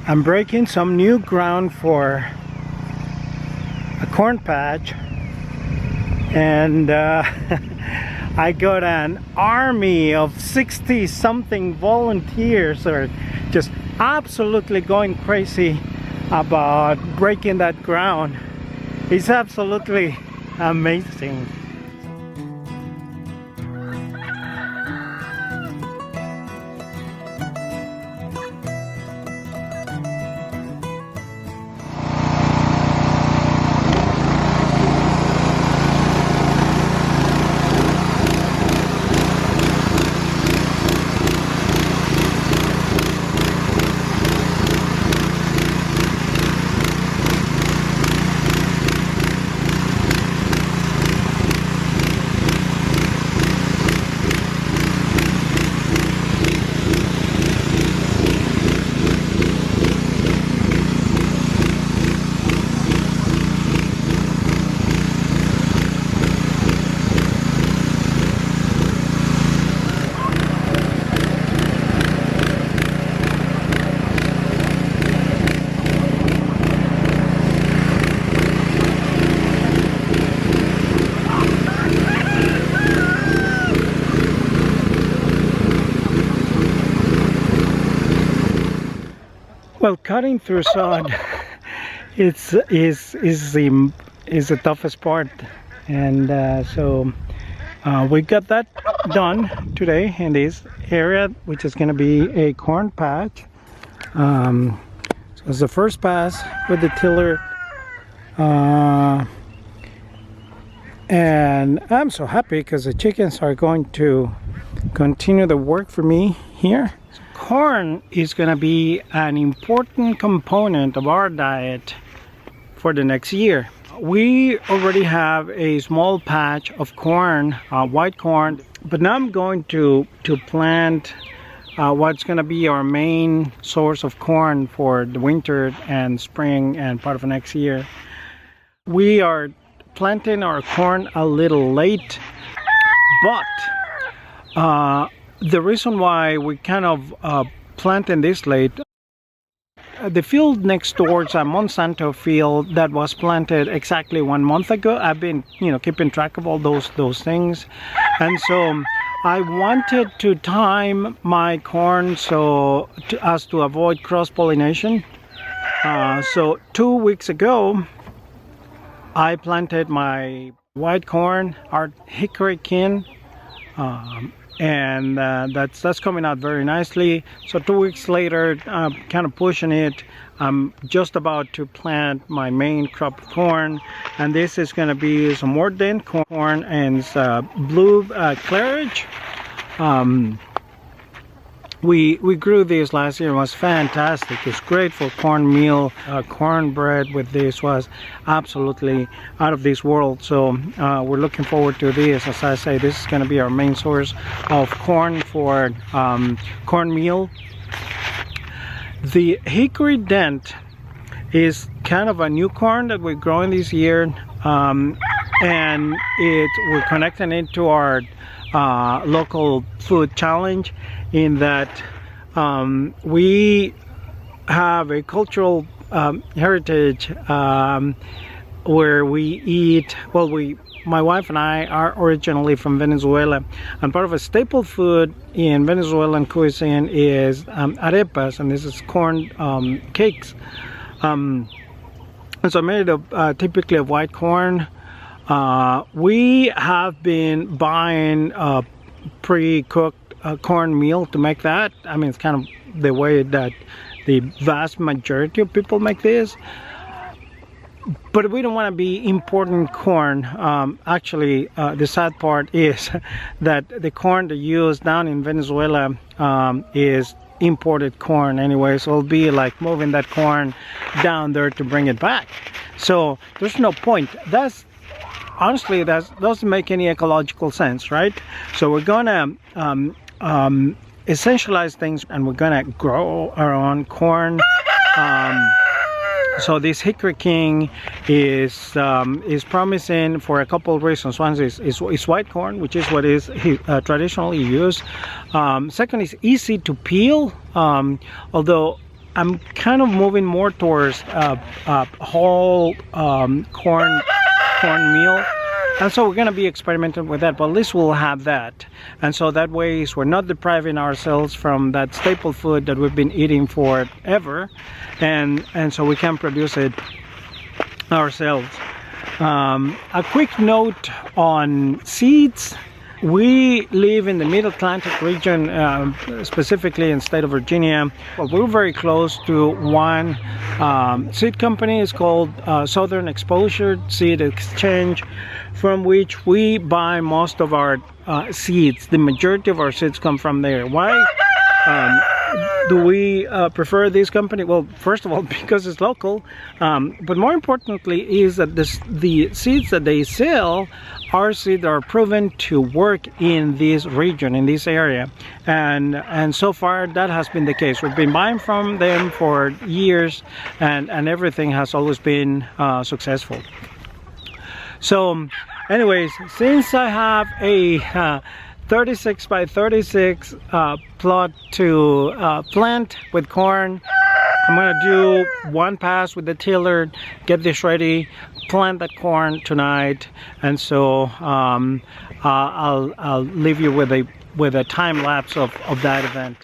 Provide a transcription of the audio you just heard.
I'm breaking some new ground for a corn patch, and I got an army of 60 something volunteers are just absolutely going crazy about breaking that ground. It's absolutely amazing. Well, cutting through sod is the toughest part, and so we got that done today in this area, which is going to be a corn patch. So it's the first pass with the tiller, and I'm so happy because the chickens are going to continue the work for me here. Corn is going to be an important component of our diet for the next year. We already have a small patch of corn, white corn, but now I'm going to plant what's going to be our main source of corn for the winter and spring and part of next year. We are planting our corn a little late, but the reason why we kind of planting this late, the field next door's a Monsanto field that was planted exactly 1 month ago. I've been, keeping track of all those things, and so I wanted to time my corn so as to avoid cross-pollination. So 2 weeks ago, I planted my white corn, our hickory kin. And that's coming out very nicely. So 2 weeks later, I'm kind of pushing it. I'm just about to plant my main crop of corn, and this is going to be some more dent corn and blue claridge. We grew this last year. It was fantastic. It's great for cornmeal. Cornbread with this was absolutely out of this world. So we're looking forward to this. As I say, this is going to be our main source of corn for cornmeal. The hickory dent is kind of a new corn that we're growing this year, and we're connecting it to our local food challenge, in that we have a cultural heritage where we eat, my wife and I are originally from Venezuela, and part of a staple food in Venezuelan cuisine is arepas, and this is corn cakes. And so made of typically of white corn. We have been buying pre-cooked cornmeal to make that. I mean, it's kind of the way that the vast majority of people make this. But we don't want to be importing corn. Actually, the sad part is that the corn they use down in Venezuela is imported corn anyway, so it'll be like moving that corn down there to bring it back. So there's no point. Honestly, that doesn't make any ecological sense, right? So we're gonna essentialize things, and we're gonna grow our own corn. So this hickory king is promising for a couple of reasons. One is white corn, which is what is traditionally used. Second is easy to peel, although I'm kind of moving more towards whole cornmeal. And so we're going to be experimenting with that, but at least we'll have that. And so that way we're not depriving ourselves from that staple food that we've been eating forever. And so we can produce it ourselves. A quick note on seeds. We live in the Mid-Atlantic region, specifically in the state of Virginia. Well, we're very close to one seed company. It's called Southern Exposure Seed Exchange, from which we buy most of our seeds. The majority of our seeds come from there. Why do we prefer this company? Well, first of all, because it's local, but more importantly is that the seeds that they sell are seeds that are proven to work in this region, in this area, and so far that has been the case. We've been buying from them for years, and everything has always been successful. So anyways, since I have a 36 by 36 plot to plant with corn, I'm gonna do one pass with the tiller, get this ready, plant that corn tonight, and so I'll leave you with a time lapse of that event.